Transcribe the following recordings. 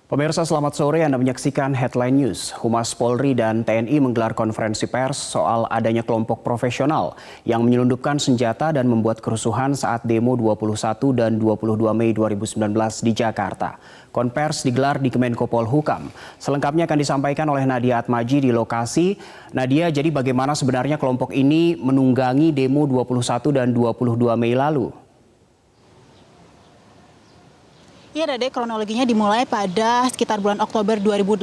Pemirsa selamat sore, Anda menyaksikan Headline News. Humas Polri dan TNI menggelar konferensi pers soal adanya kelompok profesional yang menyelundupkan senjata dan membuat kerusuhan saat demo 21 dan 22 Mei 2019 di Jakarta. Konvers digelar di Kemenko Polhukam. Selengkapnya akan disampaikan oleh Nadia Atmaji di lokasi. Nadia, jadi bagaimana sebenarnya kelompok ini menunggangi demo 21 dan 22 Mei lalu? Ya, Dade, kronologinya dimulai pada sekitar bulan Oktober 2018.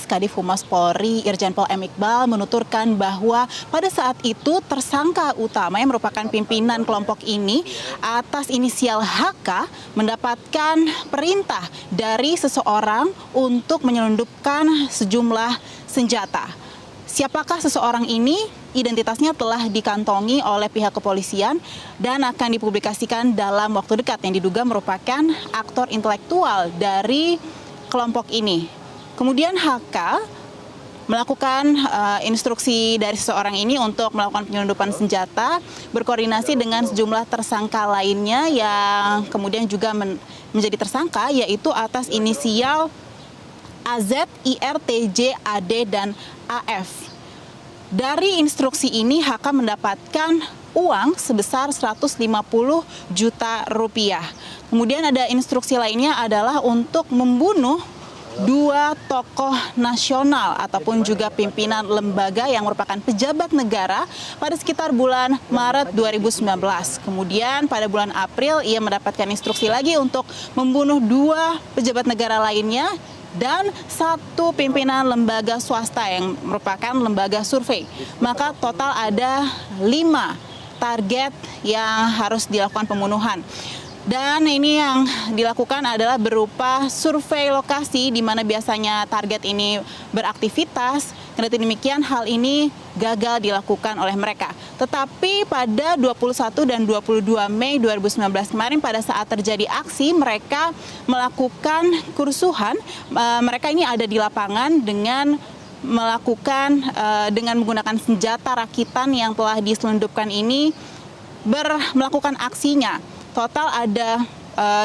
Kadif Humas Polri Irjen Pol M. Iqbal menuturkan bahwa pada saat itu tersangka utama yang merupakan pimpinan kelompok ini atas inisial HK mendapatkan perintah dari seseorang untuk menyelundupkan sejumlah senjata. Siapakah seseorang ini? Identitasnya telah dikantongi oleh pihak kepolisian dan akan dipublikasikan dalam waktu dekat yang diduga merupakan aktor intelektual dari kelompok ini. Kemudian HK melakukan instruksi dari seseorang ini untuk melakukan penyelundupan senjata, berkoordinasi dengan sejumlah tersangka lainnya yang kemudian juga menjadi tersangka, yaitu atas inisial AZ, IR, TJ, AD, dan AF. Dari instruksi ini HK mendapatkan uang sebesar 150 juta rupiah. Kemudian ada instruksi lainnya adalah untuk membunuh dua tokoh nasional ataupun juga pimpinan lembaga yang merupakan pejabat negara pada sekitar bulan Maret 2019. Kemudian pada bulan April ia mendapatkan instruksi lagi untuk membunuh dua pejabat negara lainnya dan satu pimpinan lembaga swasta yang merupakan lembaga survei. Maka total ada 5 target yang harus dilakukan pembunuhan. Dan ini yang dilakukan adalah berupa survei lokasi di mana biasanya target ini beraktivitas. Kendati demikian, hal ini gagal dilakukan oleh mereka. Tetapi pada 21 dan 22 Mei 2019 kemarin pada saat terjadi aksi, mereka melakukan kerusuhan. Mereka ini ada di lapangan dengan menggunakan senjata rakitan yang telah diselundupkan ini melakukan aksinya. Total ada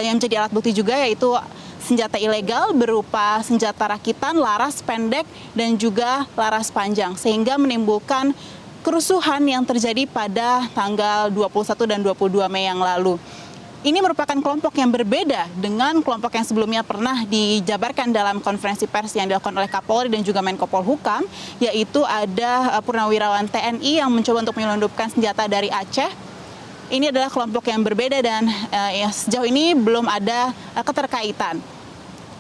yang menjadi alat bukti juga, yaitu senjata ilegal berupa senjata rakitan, laras pendek, dan juga laras panjang. Sehingga menimbulkan kerusuhan yang terjadi pada tanggal 21 dan 22 Mei yang lalu. Ini merupakan kelompok yang berbeda dengan kelompok yang sebelumnya pernah dijabarkan dalam konferensi pers yang dilakukan oleh Kapolri dan juga Menko Polhukam, yaitu ada purnawirawan TNI yang mencoba untuk menyelundupkan senjata dari Aceh. Ini adalah kelompok yang berbeda dan sejauh ini belum ada keterkaitan.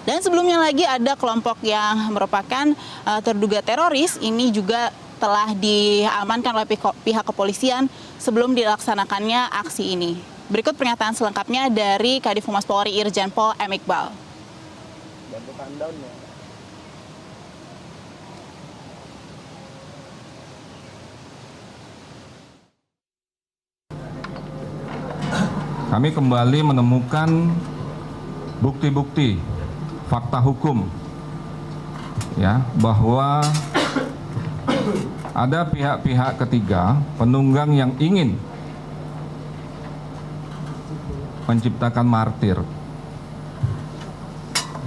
Dan sebelumnya lagi ada kelompok yang merupakan terduga teroris, ini juga telah diamankan oleh pihak kepolisian sebelum dilaksanakannya aksi ini. Berikut pernyataan selengkapnya dari Kadif Humas Polri Irjen Pol M. Iqbal. Kami kembali menemukan bukti-bukti fakta hukum ya, bahwa ada pihak-pihak ketiga penunggang yang ingin menciptakan martir.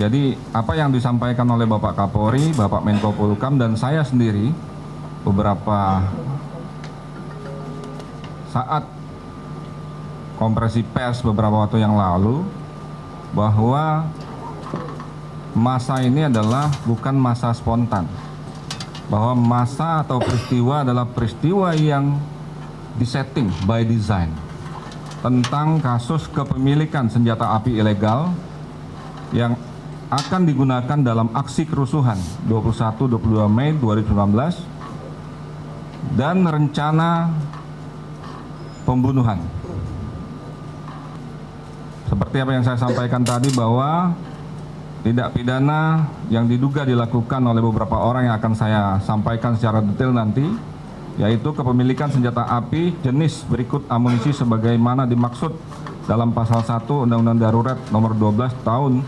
Jadi apa yang disampaikan oleh Bapak Kapolri, Bapak Menko Polhukam, dan saya sendiri beberapa saat konferensi pers beberapa waktu yang lalu, bahwa masa ini adalah bukan masa spontan, bahwa masa atau peristiwa adalah peristiwa yang disetting by design tentang kasus kepemilikan senjata api ilegal yang akan digunakan dalam aksi kerusuhan 21-22 Mei 2019 dan rencana pembunuhan. Seperti apa yang saya sampaikan tadi, bahwa tindak pidana yang diduga dilakukan oleh beberapa orang yang akan saya sampaikan secara detail nanti, yaitu kepemilikan senjata api jenis berikut amunisi sebagaimana dimaksud dalam pasal 1 Undang-Undang Darurat nomor 12 tahun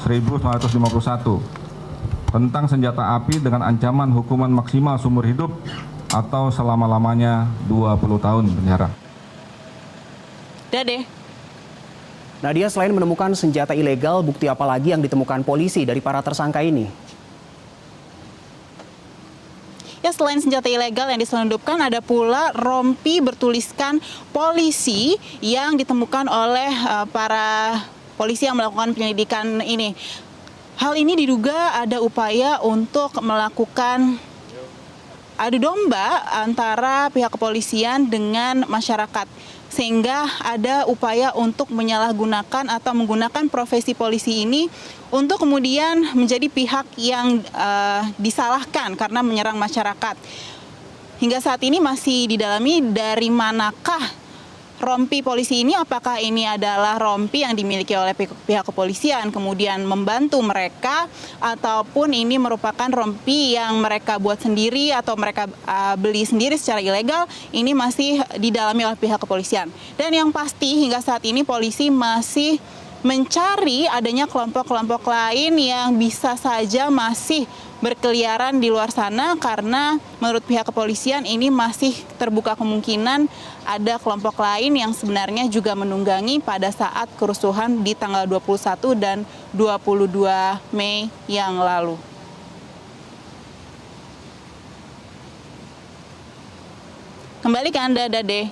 1951 tentang senjata api dengan ancaman hukuman maksimal seumur hidup atau selama-lamanya 20 tahun penjara. Dade. Nadia, selain menemukan senjata ilegal, bukti apa lagi yang ditemukan polisi dari para tersangka ini? Ya, selain senjata ilegal yang diselundupkan, ada pula rompi bertuliskan polisi yang ditemukan oleh para polisi yang melakukan penyelidikan ini. Hal ini diduga ada upaya untuk melakukan adu domba antara pihak kepolisian dengan masyarakat, sehingga ada upaya untuk menyalahgunakan atau menggunakan profesi polisi ini untuk kemudian menjadi pihak yang disalahkan karena menyerang masyarakat. Hingga saat ini masih didalami dari manakah rompi polisi ini, apakah ini adalah rompi yang dimiliki oleh pihak kepolisian kemudian membantu mereka, ataupun ini merupakan rompi yang mereka buat sendiri atau mereka beli sendiri secara ilegal. Ini masih didalami oleh pihak kepolisian. Dan yang pasti hingga saat ini polisi masih mencari adanya kelompok-kelompok lain yang bisa saja masih berkeliaran di luar sana, karena menurut pihak kepolisian ini masih terbuka kemungkinan ada kelompok lain yang sebenarnya juga menunggangi pada saat kerusuhan di tanggal 21 dan 22 Mei yang lalu. Kembali ke Anda, Dade.